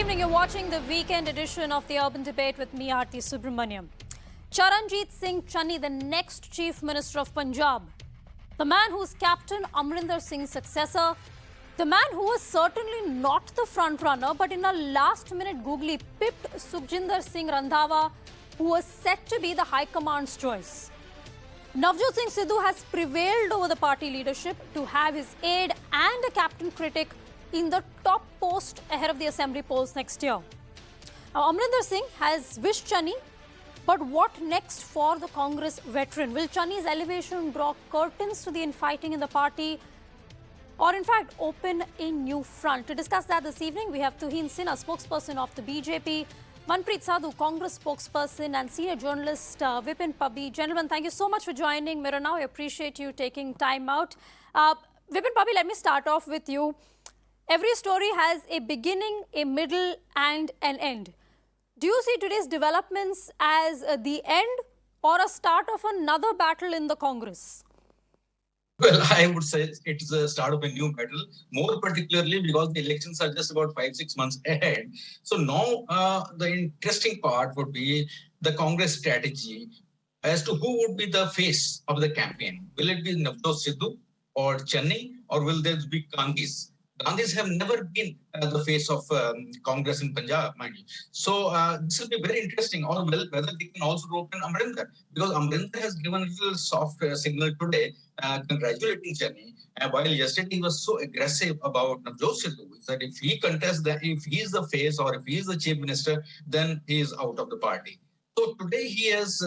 evening. You're watching the weekend edition of the Urban Debate with me, Aarti Subramaniam. Charanjit Singh Channi, the next Chief Minister of Punjab. The man who's Captain Amarinder Singh's successor. The man who was certainly not the front runner, but in a last-minute googly pipped Sukhjinder Singh Randhawa, who was set to be the High Command's choice. Navjot Singh Sidhu has prevailed over the party leadership to have his aide and a captain critic in the top post ahead of the assembly polls next year. Now, Amarinder Singh has wished Channi, but what next for the Congress veteran? Will Channi's elevation draw curtains to the infighting in the party, or in fact open a new front? To discuss that this evening, we have Tuhin Sinha, spokesperson of the BJP, Manpreet Sadhu, Congress spokesperson, and senior journalist Vipin Pabbi. Gentlemen, thank you so much for joining Mirror Now. I appreciate you taking time out. Vipin Pabbi, let me start off with you. Every story has a beginning, a middle, and an end. Do you see today's developments as the end or a start of another battle in the Congress? Well, I would say it's the start of a new battle, more particularly because the elections are just about 5-6 months ahead. So now the interesting part would be the Congress strategy as to who would be the face of the campaign. Will it be Navjot Sidhu or Channi, or will there be Gandhis? Gandhis have never been the face of Congress in Punjab, mind you. So this will be very interesting, or whether they can also rope in Amarinder, because Amarinder has given a little soft signal today, congratulating Channi. While yesterday he was so aggressive about Navjot Sidhu, that if he contests, that if he is the face or if he is the chief minister, then he is out of the party. So today he has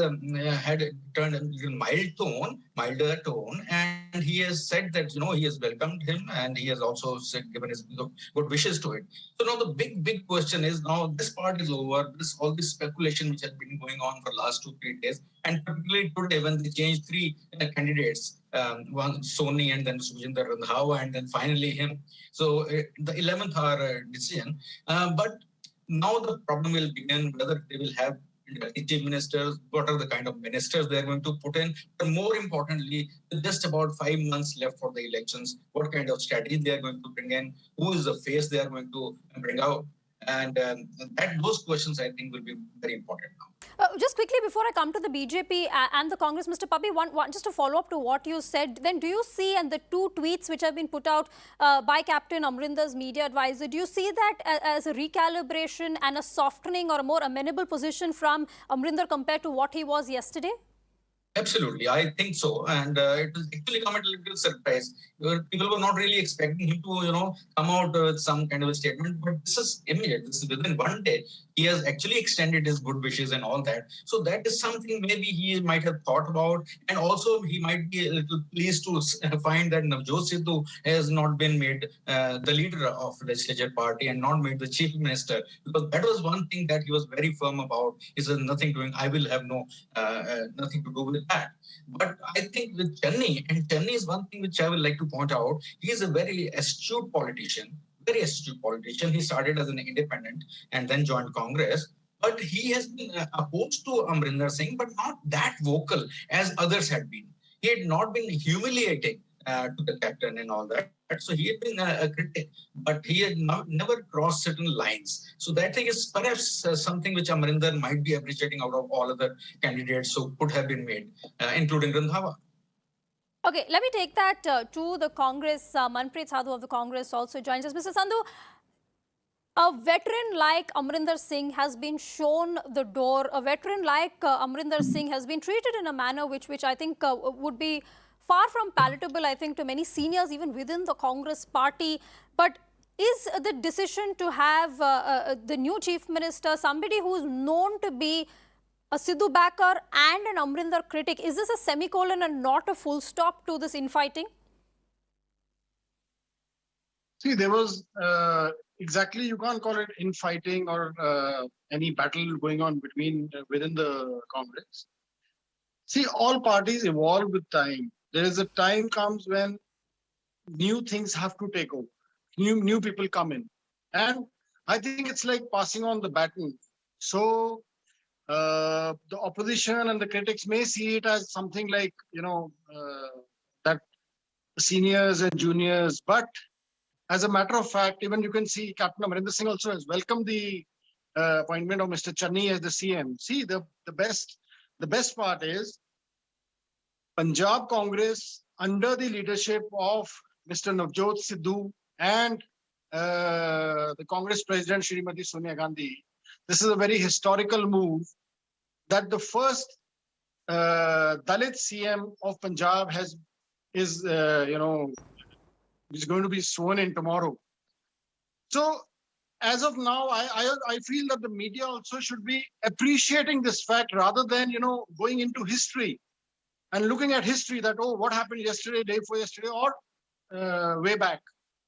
had turned a little milder tone, and he has said that, he has welcomed him, and he has also given his good wishes to it. So now the big question is, now this part is over, all this speculation which has been going on for the last 2-3 days, and particularly today when they changed 3 candidates, one Soni and then Sukhjinder Randhawa and then finally him. So the 11th hour decision. But now the problem will begin whether they will have chief ministers, what are the kind of ministers they are going to put in, but more importantly, just about 5 months left for the elections, what kind of strategy they are going to bring in, who is the face they are going to bring out, and those questions I think will be very important now. Just quickly before I come to the BJP and the Congress, Mr. Pabbi, one just to follow up to what you said, then do you see, and the 2 tweets which have been put out by Captain Amarinder's media advisor, do you see that as a recalibration and a softening or a more amenable position from Amarinder compared to what he was yesterday? Absolutely, I think so, and it was actually come at a little surprise. People were not really expecting him to, come out with some kind of a statement, but this is immediate. This is within 1 day. He has actually extended his good wishes and all that. So that is something maybe he might have thought about, and also he might be a little pleased to find that Navjot Sidhu has not been made the leader of the legislature party and not made the chief minister, because that was one thing that he was very firm about. He said nothing doing. I will have nothing to do with that. But I think with Channi, and Channi is one thing which I would like to point out, he is a very astute politician. He started as an independent and then joined Congress. But he has been opposed to Amarinder Singh, but not that vocal as others had been. He had not been humiliating to the captain and all that. So he had been a critic, but he had never crossed certain lines. So that thing is perhaps something which Amarinder might be appreciating out of all other candidates who could have been made, including Randhawa. Okay, let me take that to the Congress. Manpreet Sadhu of the Congress also joins us. Mr. Sandhu, a veteran like Amarinder Singh has been shown the door. A veteran like Amarinder Singh has been treated in a manner which I think would be far from palatable, I think, to many seniors, even within the Congress party. But is the decision to have the new chief minister, somebody who is known to be a Sidhu backer and an Amarinder critic, is this a semicolon and not a full stop to this infighting? See, there was exactly, you can't call it infighting or any battle going on within the Congress. See, all parties evolve with time. There is a time comes when new things have to take over. New people come in. And I think it's like passing on the baton. So the opposition and the critics may see it as something like, that seniors and juniors, but As a matter of fact, even you can see Captain Amarinder Singh also has welcomed the appointment of Mr. Channi as the CM. See, the best part is Punjab Congress under the leadership of Mr. Navjot Sidhu and the Congress President Srimati Sonia Gandhi. This is a very historical move that the first Dalit CM of Punjab is going to be sworn in tomorrow. So as of now, I feel that the media also should be appreciating this fact rather than going into history and looking at history that, oh, what happened yesterday, day before yesterday, or way back.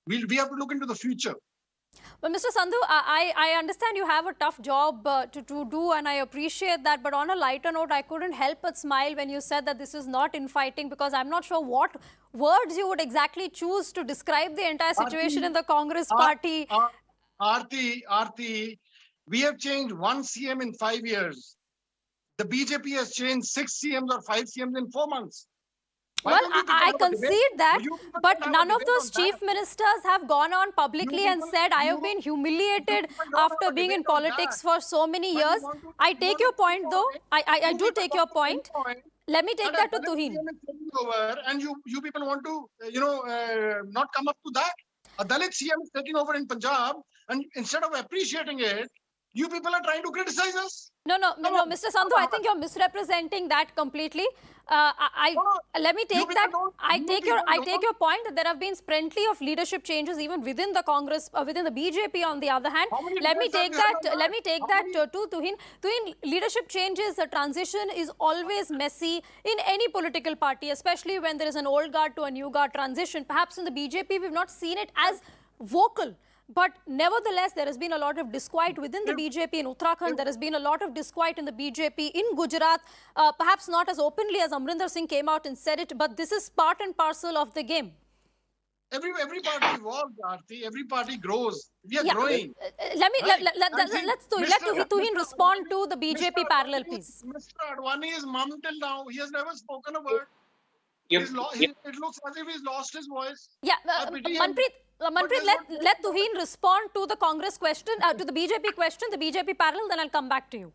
We have to look into the future. But Mr. Sandhu, I understand you have a tough job to do, and I appreciate that. But on a lighter note, I couldn't help but smile when you said that this is not infighting, because I'm not sure what words you would exactly choose to describe the entire situation in the Congress party. Aarti, we have changed one CM in 5 years. The BJP has changed 6 CMs or 5 CMs in 4 months. Well, I concede that, but none of those chief ministers have gone on publicly and said, I have been humiliated after being in politics for so many years. I take your point, though. I do take your point. Let me take that to Tuhin. And you people want to, not come up to that. A Dalit CM is taking over in Punjab, and instead of appreciating it, you people are trying to criticize us. No, Mr. Sandhu, I think you're misrepresenting that completely. Let me take that. I take your point that there have been plenty of leadership changes even within the Congress, within the BJP. On the other hand, let me take that to Tuhin. Tuhin, leadership changes, the transition is always messy in any political party, especially when there is an old guard to a new guard transition. Perhaps in the BJP, we've not seen it as vocal. But nevertheless, there has been a lot of disquiet within the BJP in Uttarakhand. There has been a lot of disquiet in the BJP in Gujarat. Perhaps not as openly as Amarinder Singh came out and said it, but this is part and parcel of the game. Every party evolves, Aarti. Every party grows. We are growing. Let's Tuhin respond to the BJP parallel, please. Mr. Advani is mum till now. He has never spoken a word. It looks as if he's lost his voice. Yeah, Manpreet, let Tuhin respond to the Congress question, to the BJP question, the BJP parallel, then I'll come back to you.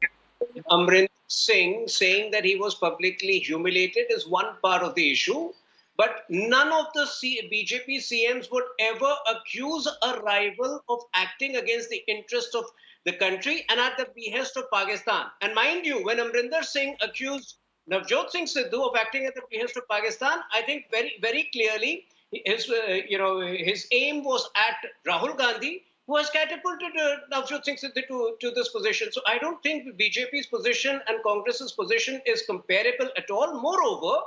Amarinder Singh saying that he was publicly humiliated is one part of the issue, but none of the BJP CMs would ever accuse a rival of acting against the interest of the country and at the behest of Pakistan. And mind you, when Amarinder Singh accused Navjot Singh Sidhu of acting at the behest of Pakistan, I think very, very clearly his aim was at Rahul Gandhi, who has catapulted Navjot Singh Sidhu to this position. So I don't think BJP's position and Congress's position is comparable at all. Moreover,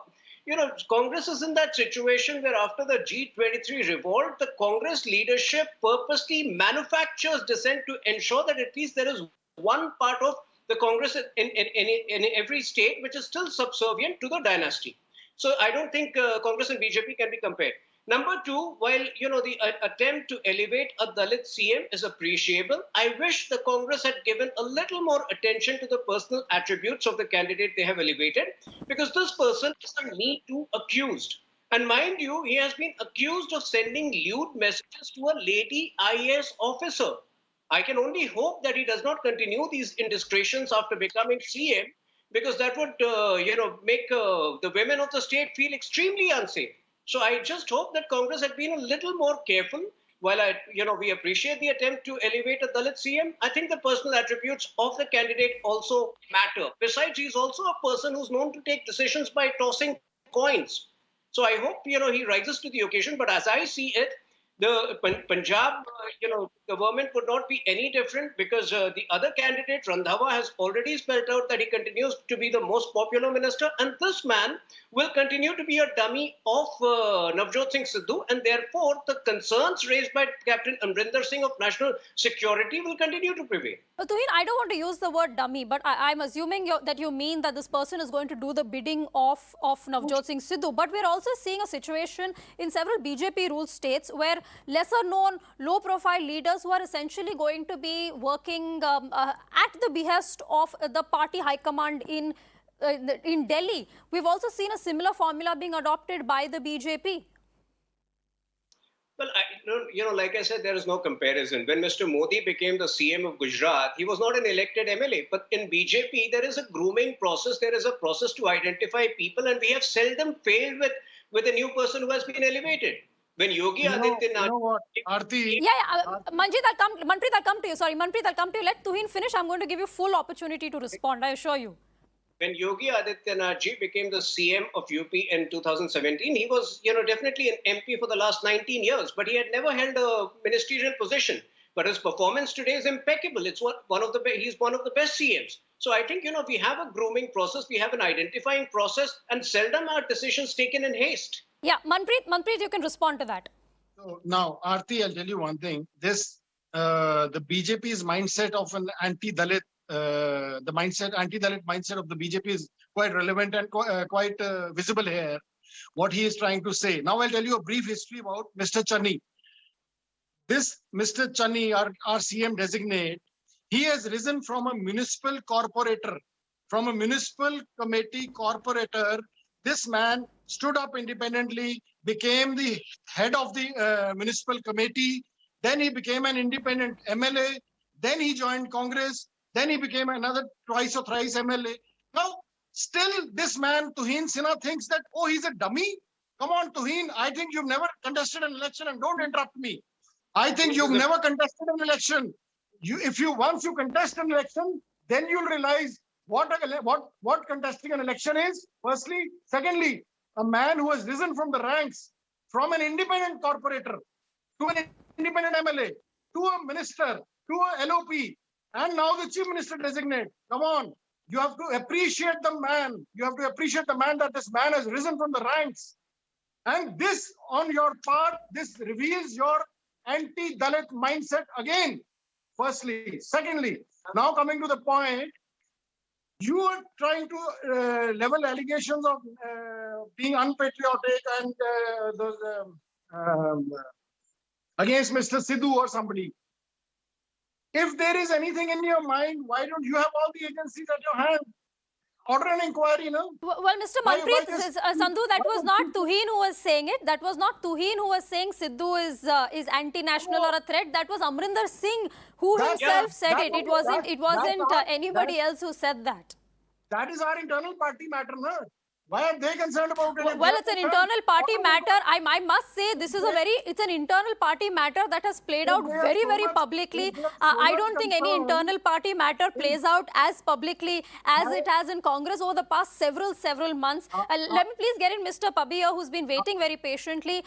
Congress is in that situation where after the G23 revolt, the Congress leadership purposely manufactures dissent to ensure that at least there is one part of the Congress in every state which is still subservient to the dynasty. So I don't think Congress and BJP can be compared. Number two, while the attempt to elevate a Dalit CM is appreciable, I wish the Congress had given a little more attention to the personal attributes of the candidate they have elevated, because this person is a Me Too accused. And mind you, he has been accused of sending lewd messages to a lady IAS officer. I can only hope that he does not continue these indiscretions after becoming CM, because that would, make the women of the state feel extremely unsafe. So I just hope that Congress had been a little more careful. While we appreciate the attempt to elevate a Dalit CM, I think the personal attributes of the candidate also matter. Besides, he's also a person who's known to take decisions by tossing coins. So I hope, he rises to the occasion. But as I see it, the Punjab, government would not be any different, because the other candidate, Randhawa, has already spelled out that he continues to be the most popular minister. And this man will continue to be a dummy of Navjot Singh Sidhu. And therefore, the concerns raised by Captain Amarinder Singh of national security will continue to prevail. But Tuhin, I don't want to use the word dummy, but I'm assuming that you mean that this person is going to do the bidding of Navjot Singh Sidhu. But we're also seeing a situation in several BJP ruled states where lesser known, low profile leaders who are essentially going to be working at the behest of the party high command in Delhi. We've also seen a similar formula being adopted by the BJP. Well, like I said, there is no comparison. When Mr. Modi became the CM of Gujarat, he was not an elected MLA. But in BJP, there is a grooming process. There is a process to identify people, and we have seldom failed with a new person who has been elevated. When Yogi Adityanath, you know what, Aarti? Manpreet, I'll come to you. Sorry, Manpreet, I'll come to you. Let Tuhin finish. I'm going to give you full opportunity to respond. I assure you. when Yogi Adityanath ji became the CM of UP in 2017, he was, definitely an MP for the last 19 years, but he had never held a ministerial position. But his performance today is impeccable. He's one of the best CMs. So I think, we have a grooming process, we have an identifying process, and seldom are decisions taken in haste. Yeah, Manpreet, you can respond to that. So now, Aarti, I'll tell you one thing. The BJP's mindset of an anti-Dalit, anti-Dalit mindset of the BJP is quite relevant and quite visible here. What he is trying to say. Now, I'll tell you a brief history about Mr. Channi. This Mr. Channi, our CM designate, he has risen from a municipal corporator, from a municipal committee corporator. This man stood up independently, became the head of the municipal committee. Then he became an independent MLA. Then he joined Congress. Then he became another twice or thrice MLA. Now, still this man, Tuhin Sinha, thinks that, oh, he's a dummy. Come on, Tuhin, I think you've never contested an election, and don't interrupt me. I think you've never contested an election. Once you contest an election, then you'll realize what contesting an election is, firstly. Secondly, a man who has risen from the ranks, from an independent corporator to an independent MLA, to a minister, to a LOP, and now the chief minister designate. Come on, you have to appreciate the man. You have to appreciate the man, that this man has risen from the ranks. And this, on your part, this reveals your anti-Dalit mindset again, firstly. Secondly, now coming to the point, you are trying to level allegations of being unpatriotic and against Mr. Sidhu or somebody. If there is anything in your mind, why don't you have all the agencies at your hand? Order an inquiry, no? Well, Mr. Manpreet, Sandhu, that was not Tuhin who was saying it. That was not Tuhin who was saying Sidhu is anti-national or a threat. That was Amarinder Singh who himself said it. It wasn't anybody else who said that. That is our internal party matter, no? Why are they concerned about it? Well, it's an internal party matter. I must say this is it's an internal party matter that has played out very, very publicly. I don't think any internal party matter plays out as publicly as it has in Congress over the past several months. Let me please get in Mr. Pabbi here, who's been waiting very patiently.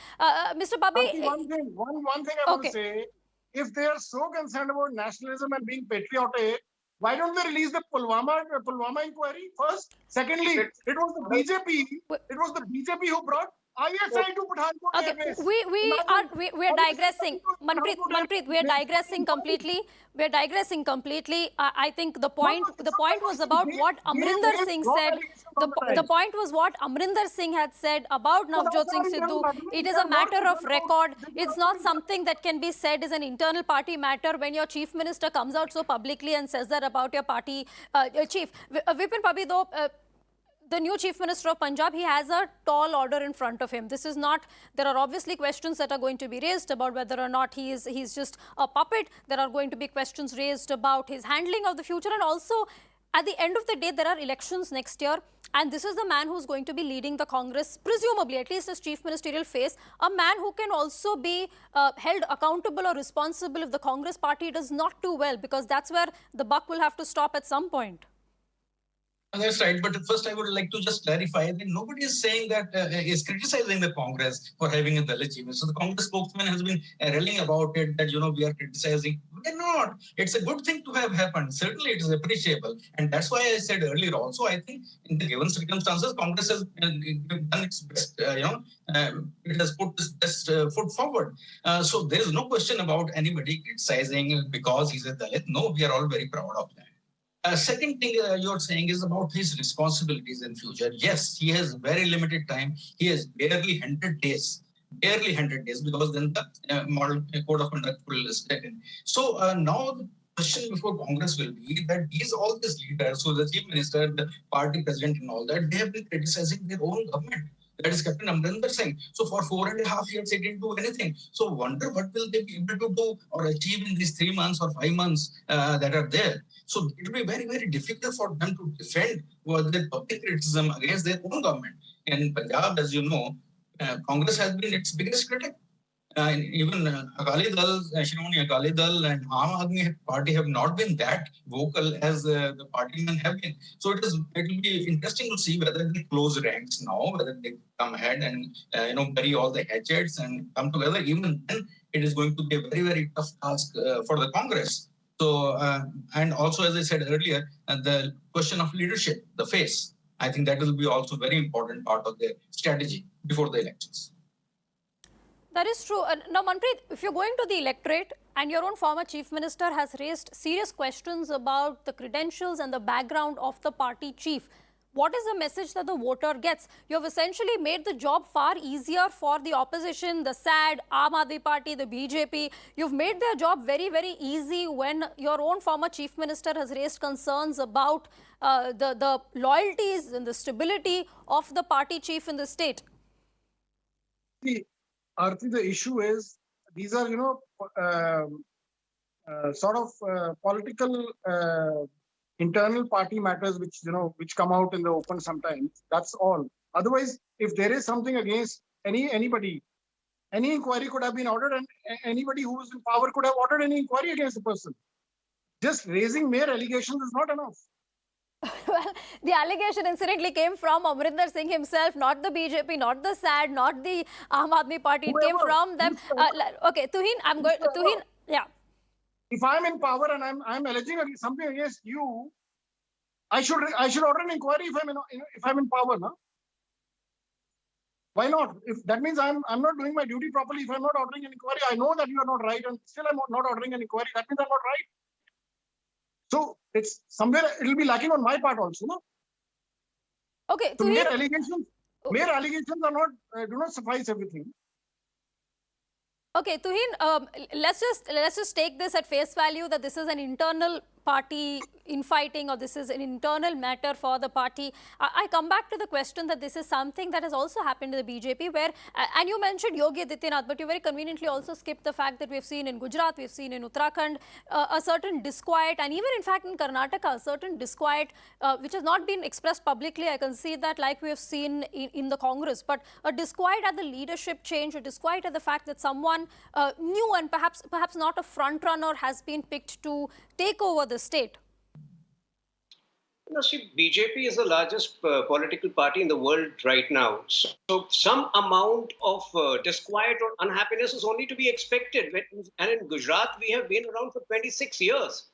Mr. Pabbi. One thing I want to say, if they are so concerned about nationalism and being patriotic, why don't they release the Pulwama inquiry first? Secondly, it was the BJP who brought ISI to Pathankot. Okay, we are digressing. Manpreet, we are digressing completely. We are digressing completely. I think the point was about what Amarinder Singh said. The point was what Amarinder Singh had said about Navjot Singh Sidhu. It is a matter of record. It's not something that can be said as an internal party matter when your chief minister comes out so publicly and says that about your party chief. Vipin Pabbi, though, the new Chief Minister of Punjab, he has a tall order in front of him. This is not, there are obviously questions that are going to be raised about whether or not he's just a puppet. There are going to be questions raised about his handling of the future. And also, at the end of the day, there are elections next year. And this is the man who's going to be leading the Congress, presumably, at least as chief ministerial face, a man who can also be held accountable or responsible if the Congress party does not do well, because that's where the buck will have to stop at some point. That's right. But first, I would like to just clarify that nobody is saying that is criticizing the Congress for having a Dalit chief minister. So the Congress spokesman has been railing about it that, we are criticizing. We're not. It's a good thing to have happened. Certainly, it is appreciable. And that's why I said earlier also, I think in the given circumstances, Congress has done its best, it has put its best foot forward. So there is no question about anybody criticizing because he's a Dalit. No, we are all very proud of that. Second thing you're saying is about his responsibilities in future. Yes, he has very limited time. He has barely 100 days. Barely 100 days, because then the model code of conduct will is taken. So now the question before Congress will be that all these leaders, so the chief minister, the party president and all that, they have been criticizing their own government. That is Captain Amarinder Singh. So for 4.5 years, they didn't do anything. So wonder what will they be able to do or achieve in these 3 months or 5 months that are there. So it will be very, very difficult for them to defend their public criticism against their own government. In Punjab, as you know, Congress has been its biggest critic. Even Akali Dal, Shrimani Akali Dal and Aam Aadmi Party have not been that vocal as the partymen have been. So it will be interesting to see whether they close ranks now, whether they come ahead and bury all the hatchets and come together. Even then, it is going to be a very, very tough task for the Congress. So and also, as I said earlier, the question of leadership, the face, I think that will be also very important part of the strategy before the elections. That is true. Now, Manpreet, if you're going to the electorate and your own former chief minister has raised serious questions about the credentials and the background of the party chief, what is the message that the voter gets? You have essentially made the job far easier for the opposition, the SAD, Aam Aadmi Party, the BJP. You've made their job very, very easy when your own former chief minister has raised concerns about the loyalties and the stability of the party chief in the state. See, Aarti, the issue is these are, sort of political internal party matters which come out in the open sometimes. That's all. Otherwise, if there is something against anybody, any inquiry could have been ordered, and anybody who is in power could have ordered any inquiry against the person. Just raising mere allegations is not enough. Well, the allegation incidentally came from Amarinder Singh himself, not the BJP, not the SAD, not the Aam Aadmi Party. It came from them. Okay, Tuhin, yeah. If I'm in power and I'm alleging something against you, I should order an inquiry if I'm in power, no? Why not? If that means I'm not doing my duty properly, if I'm not ordering an inquiry, I know that you are not right, and still I'm not ordering an inquiry. That means I'm not right. So it's somewhere it'll be lacking on my part also, no? Okay. So mere allegations are not do not suffice everything. Okay, Tuhin, let's just take this at face value that this is an internal party infighting, or this is an internal matter for the party. I come back to the question that this is something that has also happened in the BJP where, and you mentioned Yogi Adityanath, but you very conveniently also skipped the fact that we've seen in Gujarat, we've seen in Uttarakhand a certain disquiet, and even in fact in Karnataka, a certain disquiet which has not been expressed publicly. I can see that like we have seen in the Congress, but a disquiet at the leadership change, a disquiet at the fact that someone new and perhaps not a front runner has been picked to take over the state. See, BJP is the largest political party in the world right now. So some amount of disquiet or unhappiness is only to be expected. And in Gujarat, we have been around for 26 years.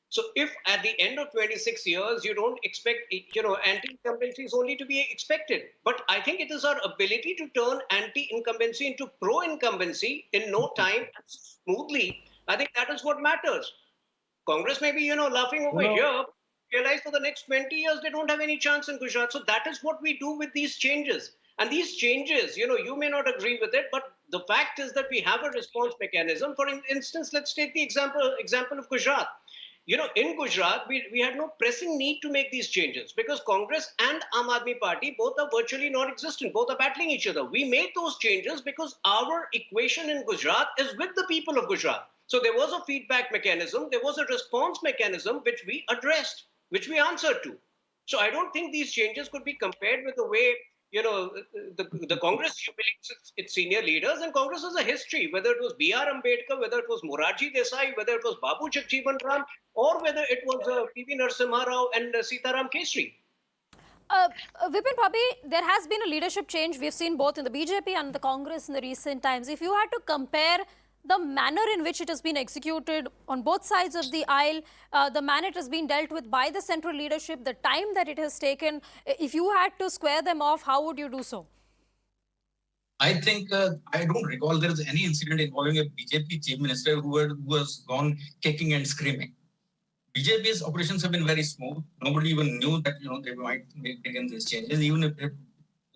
So if at the end of 26 years, you don't expect, anti-incumbency is only to be expected. But I think it is our ability to turn anti-incumbency into pro-incumbency in no time smoothly. I think that is what matters. Congress may be, laughing over here, realize for the next 20 years, they don't have any chance in Gujarat. So that is what we do with these changes. And these changes, you may not agree with it, but the fact is that we have a response mechanism. For instance, let's take the example of Gujarat. In Gujarat, we had no pressing need to make these changes because Congress and Aam Aadmi Party both are virtually non-existent. Both are battling each other. We made those changes because our equation in Gujarat is with the people of Gujarat. So there was a feedback mechanism. There was a response mechanism which we addressed, which we answered to. So I don't think these changes could be compared with the way, the Congress humiliates its senior leaders, and Congress has a history, whether it was B.R. Ambedkar, whether it was Morarji Desai, whether it was Babu Jagjeevan Ram, or whether it was P.V. Narasimha Rao and Sitaram Kesri. Vipin Bhabhi, there has been a leadership change. We've seen both in the BJP and the Congress in the recent times. If you had to compare the manner in which it has been executed on both sides of the aisle, the manner it has been dealt with by the central leadership, the time that it has taken, if you had to square them off, how would you do so? I think I don't recall there is any incident involving a BJP chief minister who has gone kicking and screaming. BJP's operations have been very smooth. Nobody even knew that they might make these changes, even if they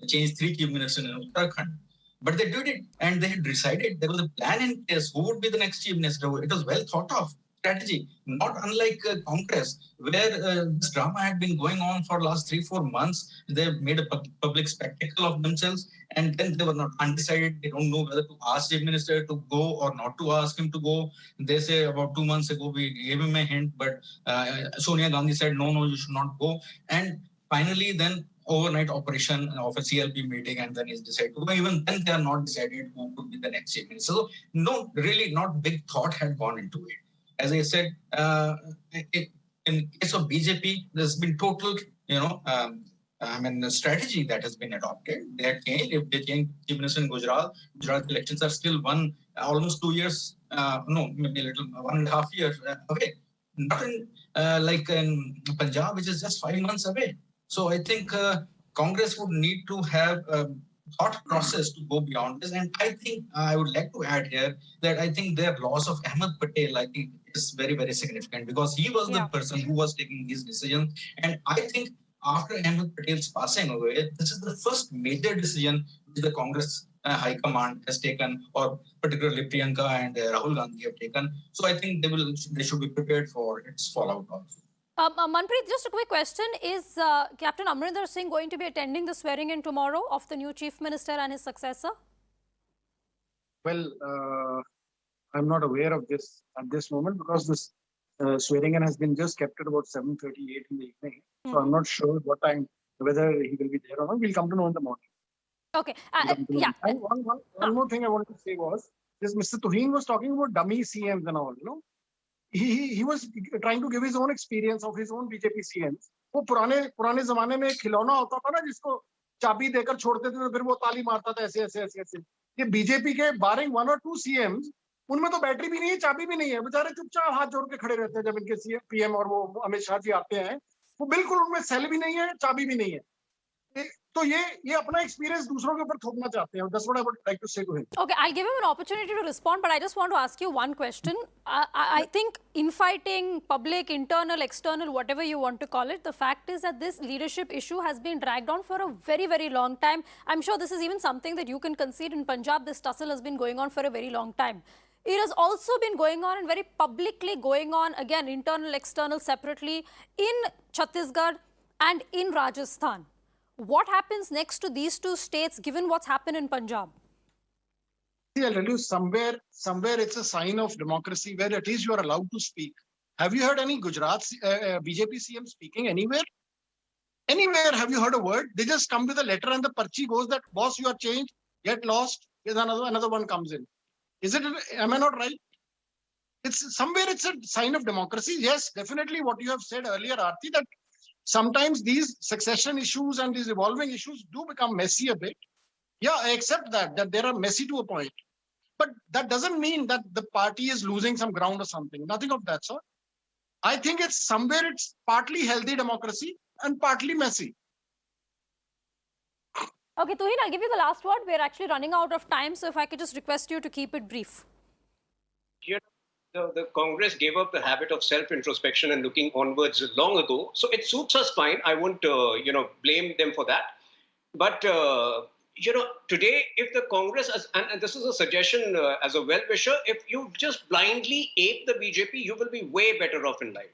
changed 3 chief ministers in Uttarakhand. But they did it, and they had decided there was a plan in place who would be the next chief minister. It was well thought of. strategy, not unlike Congress, where this drama had been going on for last 3-4 months. They made a public spectacle of themselves, and then they were not undecided. They don't know whether to ask the minister to go or not to ask him to go. They say about 2 months ago we gave him a hint, but Sonia Gandhi said no, you should not go. And finally, then overnight operation of a CLP meeting, and then he's decided to go. Even then, they are not decided who could be the next chief minister. So, no, really, not big thought had gone into it. As I said, in case of BJP, there's been total, the strategy that has been adopted. They had changed. If they change chief minister in Gujarat elections are still almost 2 years, maybe a little 1.5 years away. Not in like in Punjab, which is just 5 months away. So I think Congress would need to have a thought process to go beyond this. And I think I would like to add here that I think their loss of Ahmed Patel, I think, is very, very significant, because he was the person who was taking these decisions. And I think after Ahmed Patel's passing away, this is the first major decision which the Congress High Command has taken, or particularly Priyanka and Rahul Gandhi have taken. So I think they should be prepared for its fallout also. Manpreet, just a quick question. Is Captain Amarinder Singh going to be attending the swearing-in tomorrow of the new Chief Minister and his successor? Well, I'm not aware of this at this moment, because this swearing-in has been just kept at about 7:38 in the evening. So I'm not sure what time, whether he will be there or not. We'll come to know in the morning. Okay. Yeah. And one more thing I wanted to say was, this Mr. Tuhin was talking about dummy CMs and all, He was trying to give his own experience of his own BJP CMs. वो पुराने जमाने में खिलौना होता था ना, जिसको चाबी देकर छोड़ते थे तो फिर वो ताली मारता था ऐसे. ये बीजेपी के बारिंग 1 or 2 CMs, उनमें तो बैटरी भी नहीं है, चाबी भी नहीं है, बेचारे चुपचाप हाथ जोड़ के खड़े रहते हैं जब इनके PM और वो अमित शाह जी आते हैं. वो बिल्कुल उनमें सेल भी नहीं है, चाबी भी नहीं है. तो ये अपना एक्सपीरियंस दूसरों के ऊपर थोपना चाहते हैं. That's what I would like to say to him. Okay, I'll give him an opportunity to respond, but I just want to ask you one question. I think infighting, public, internal, external, whatever you want to call it, the fact is that this leadership issue has been dragged on for a very, very long time. I'm sure this is even something that you can concede. In Punjab, this tussle has been going on for a very long time. It has also been going on and very publicly going on, again, internal, external, separately, in Chhattisgarh and in Rajasthan. What happens next to these two states, given what's happened in Punjab? See, I'll tell you, somewhere it's a sign of democracy where at least you are allowed to speak. Have you heard any Gujarat BJP CM speaking anywhere? Anywhere have you heard a word? They just come with a letter and the parchi goes that, boss, you are changed, get lost, another one comes in. Am I not right? It's somewhere it's a sign of democracy. Yes, definitely what you have said earlier, Aarti, that sometimes these succession issues and these evolving issues do become messy a bit. Yeah, I accept that they are messy to a point. But that doesn't mean that the party is losing some ground or something. Nothing of that sort. I think it's partly healthy democracy and partly messy. Okay, Tuhin, I'll give you the last word. We're actually running out of time, so if I could just request you to keep it brief. The Congress gave up the habit of self-introspection and looking onwards long ago. So it suits us fine. I won't, blame them for that. But, today, if the Congress, and this is a suggestion as a well-wisher, if you just blindly ape the BJP, you will be way better off in life.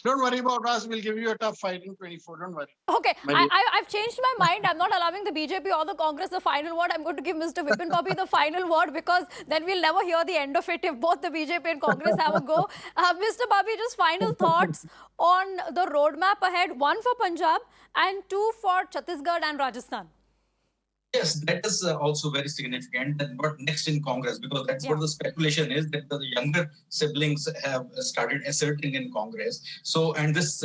Don't worry about us. We'll give you a tough fight in 24. Don't worry. Okay, I've changed my mind. I'm not allowing the BJP or the Congress the final word. I'm going to give Mr. Vipin Bobby the final word, because then we'll never hear the end of it if both the BJP and Congress have a go. Mr. Bobby, just final thoughts on the roadmap ahead. 1 for Punjab and 2 for Chhattisgarh and Rajasthan. Yes, that is also very significant. That what next in Congress, because that's what the speculation is, that the younger siblings have started asserting in Congress. So, and this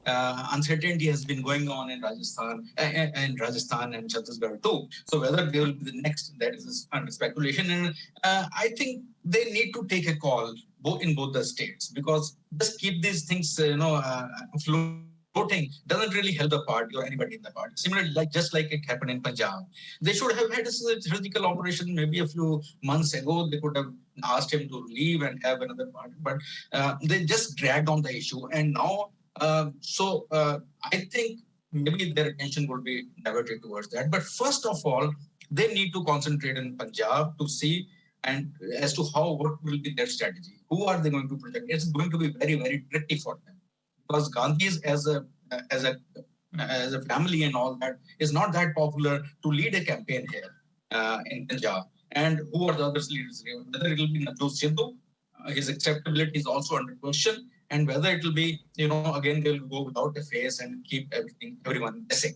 uncertainty has been going on in Rajasthan and Chhattisgarh too. So, whether they will be the next, that is under speculation. And I think they need to take a call in both the states, because just keep these things, voting doesn't really help the party or anybody in the party. Similarly, just like it happened in Punjab, they should have had a surgical operation maybe a few months ago. They could have asked him to leave and have another party, but they just dragged on the issue. And now, I think maybe their attention would be diverted towards that. But first of all, they need to concentrate in Punjab to see and as to what will be their strategy. Who are they going to project? It's going to be very, very tricky for them because Gandhis as a family and all that is not that popular to lead a campaign here in Punjab. And who are the other leaders? Whether it will be Navjot Sidhu, his acceptability is also under question, and whether it will be, again, they'll go without a face and keep everyone guessing.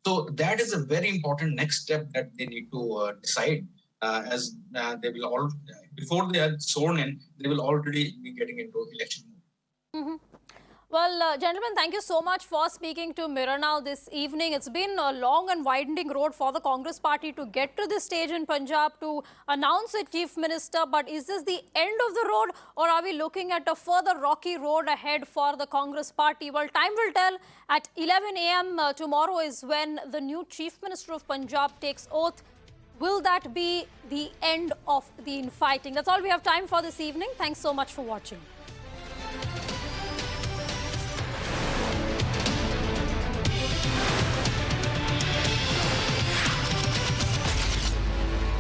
So that is a very important next step that they need to decide, as they will all, before they are sworn in, they will already be getting into election mode. Mm-hmm. Well, gentlemen, thank you so much for speaking to Mirror Now this evening. It's been a long and winding road for the Congress party to get to this stage in Punjab to announce a chief minister. But is this the end of the road, or are we looking at a further rocky road ahead for the Congress party? Well, time will tell. At 11 a.m. Tomorrow is when the new chief minister of Punjab takes oath. Will that be the end of the infighting? That's all we have time for this evening. Thanks so much for watching.